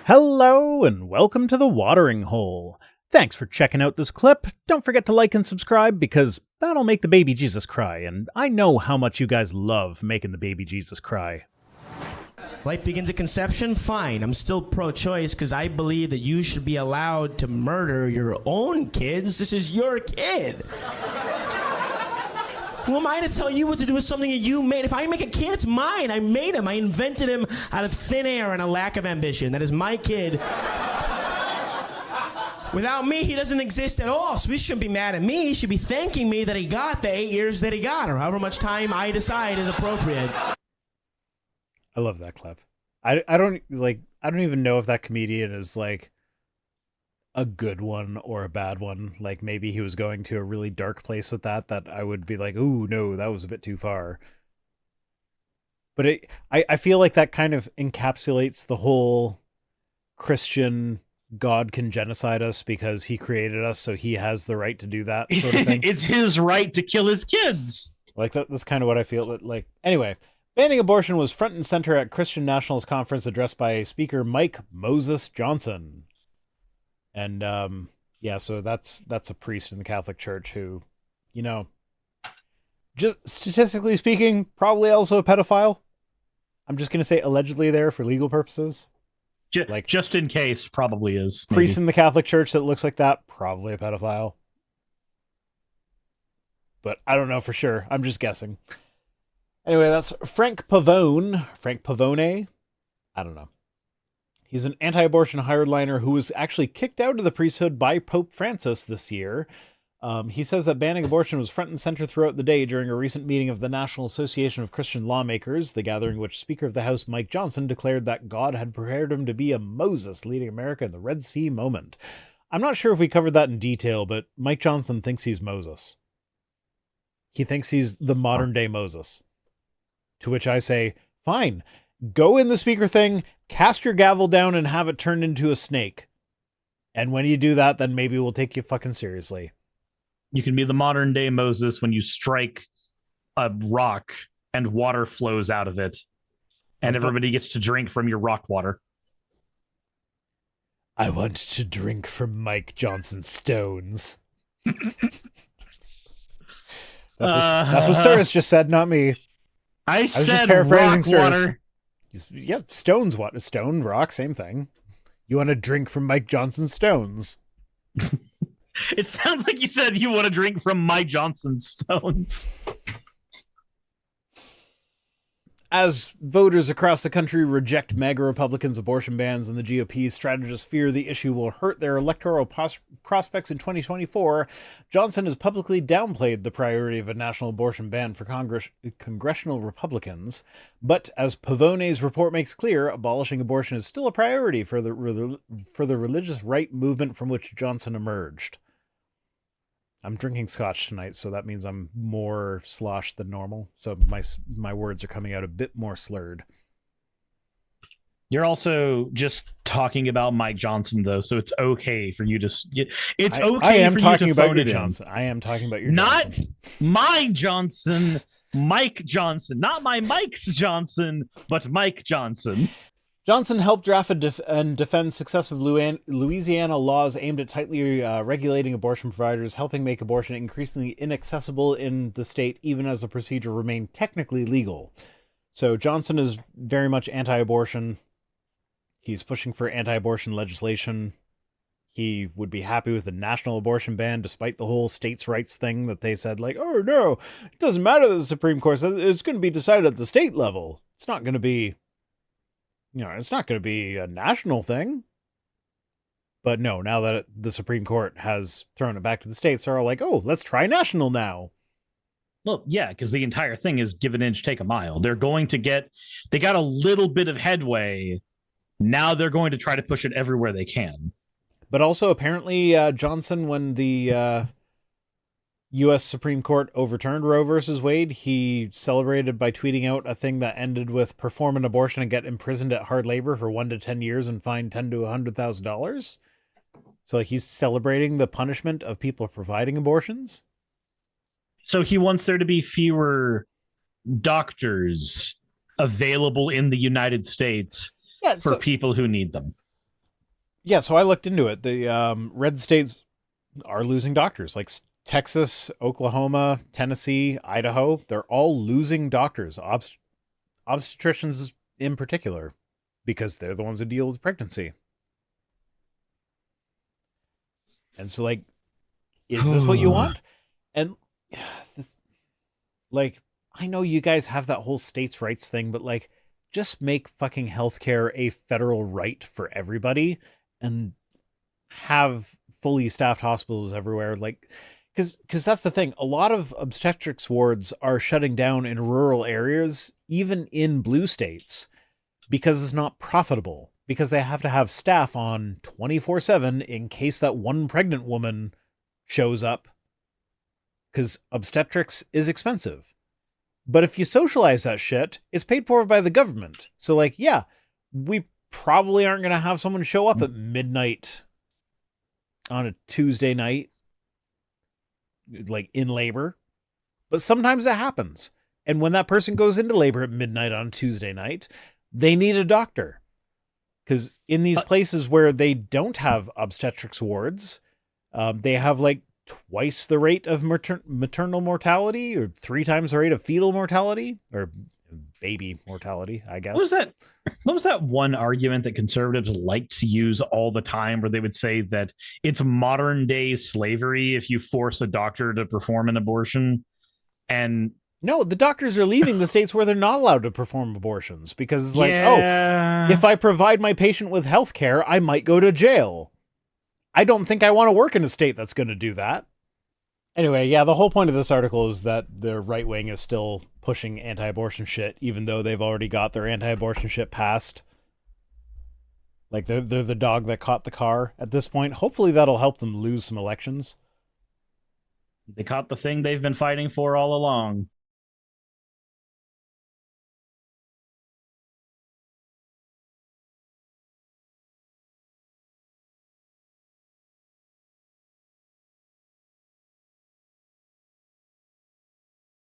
Hello and welcome to the Watering Hole. Thanks for checking out this clip. Don't forget to like and subscribe because that'll make the baby Jesus cry, and I know how much you guys love making the baby Jesus cry. Life begins at conception? Fine. I'm still pro-choice because I believe that you should be allowed to murder your own kids. This is your kid. Who am I to tell you what to do with something that you made? If I make a kid, it's mine. I made him. I invented him out of thin air and a lack of ambition. That is my kid. Without me, he doesn't exist at all. So he shouldn't be mad at me. He should be thanking me that he got the 8 years that he got, or however much time I decide is appropriate. I love that clip. I don't even know if that comedian is like a good one or a bad one. Like maybe he was going to a really dark place with that I would be like, ooh, no, that was a bit too far. But I feel like that kind of encapsulates the whole Christian God can genocide us because he created us, so he has the right to do that sort of thing. It's his right to kill his kids. Like that's kind of what I feel like. Anyway, banning abortion was front and center at Christian Nationals Conference addressed by Speaker Mike Moses Johnson. And, yeah, so that's a priest in the Catholic Church who, you know, just statistically speaking, probably also a pedophile. I'm just going to say allegedly there for legal purposes. Like, just in case, probably is. Maybe. Priest in the Catholic Church that looks like that, probably a pedophile. But I don't know for sure. I'm just guessing. Anyway, that's Frank Pavone. Frank Pavone? I don't know. He's an anti-abortion hardliner who was actually kicked out of the priesthood by Pope Francis this year. He says that banning abortion was front and center throughout the day during a recent meeting of the National Association of Christian Lawmakers, the gathering which Speaker of the House Mike Johnson declared that God had prepared him to be a Moses leading America in the Red Sea moment. I'm not sure if we covered that in detail, but Mike Johnson thinks he's Moses. He thinks he's the modern-day Moses. To which I say, fine, go in the speaker thing, cast your gavel down and have it turned into a snake. And when you do that, then maybe we'll take you fucking seriously. You can be the modern day Moses when you strike a rock and water flows out of it. And everybody gets to drink from your rock water. I want to drink from Mike Johnson's stones. That's what Cyrus just said, not me. I was said just paraphrasing rock water. Yep, stones. What? Stone, rock, same thing. You want to drink from Mike Johnson's stones. It sounds like you said you want to drink from Mike Johnson's stones. As voters across the country reject MAGA Republicans' abortion bans and the GOP strategists fear the issue will hurt their electoral prospects in 2024, Johnson has publicly downplayed the priority of a national abortion ban for congressional Republicans. But as Pavone's report makes clear, abolishing abortion is still a priority for the religious right movement from which Johnson emerged. I'm drinking scotch tonight, so that means I'm more sloshed than normal. So my words are coming out a bit more slurred. You're also just talking about Mike Johnson, though, so it's okay for you to. It's okay. I am for talking you to about phone your it Johnson. I am talking about your not Johnson. My Johnson, Mike Johnson, not my Mike's Johnson, but Mike Johnson. Johnson helped draft and defend successive Louisiana laws aimed at tightly regulating abortion providers, helping make abortion increasingly inaccessible in the state, even as the procedure remained technically legal. So Johnson is very much anti-abortion. He's pushing for anti-abortion legislation. He would be happy with the national abortion ban, despite the whole states' rights thing that they said, like, oh, no, it doesn't matter that the Supreme Court says it's going to be decided at the state level. It's not going to be... it's not going to be a national thing. But no, now that the Supreme Court has thrown it back to the states, they're all like, oh, let's try national now. Well, yeah, because the entire thing is give an inch, take a mile. They got a little bit of headway. Now they're going to try to push it everywhere they can. But also, apparently, Johnson, when the U.S. Supreme Court overturned Roe versus Wade, he celebrated by tweeting out a thing that ended with perform an abortion and get imprisoned at hard labor for 1 to 10 years and fined $10,000 to $100,000. So like he's celebrating the punishment of people providing abortions. So he wants there to be fewer doctors available in the United States for people who need them. Yeah, so I looked into it. The red states are losing doctors, like Texas, Oklahoma, Tennessee, Idaho. They're all losing doctors, obstetricians in particular, because they're the ones who deal with pregnancy. And so, like, is this what you want? And this, like, I know you guys have that whole states' rights thing, but like, just make fucking healthcare a federal right for everybody, and have fully staffed hospitals everywhere. Like, because that's the thing. A lot of obstetrics wards are shutting down in rural areas, even in blue states, because it's not profitable. Because they have to have staff on 24/7 in case that one pregnant woman shows up. Because obstetrics is expensive. But if you socialize that shit, it's paid for by the government. So, like, yeah, we probably aren't going to have someone show up at midnight on a Tuesday night, like in labor. But sometimes it happens. And when that person goes into labor at midnight on Tuesday night, they need a doctor. Because in these places where they don't have obstetrics wards, they have like twice the rate of maternal mortality, or 3 times the rate of fetal mortality, or baby mortality, I guess. What was that one argument that conservatives like to use all the time, where they would say that it's modern day slavery if you force a doctor to perform an abortion? And no, the doctors are leaving the states where they're not allowed to perform abortions, because it's like, oh, if I provide my patient with health care, I might go to jail. I don't think I want to work in a state that's going to do that. Anyway, yeah, the whole point of this article is that the right wing is still pushing anti-abortion shit, even though they've already got their anti-abortion shit passed. Like, they're the dog that caught the car at this point. Hopefully that'll help them lose some elections. They caught the thing they've been fighting for all along.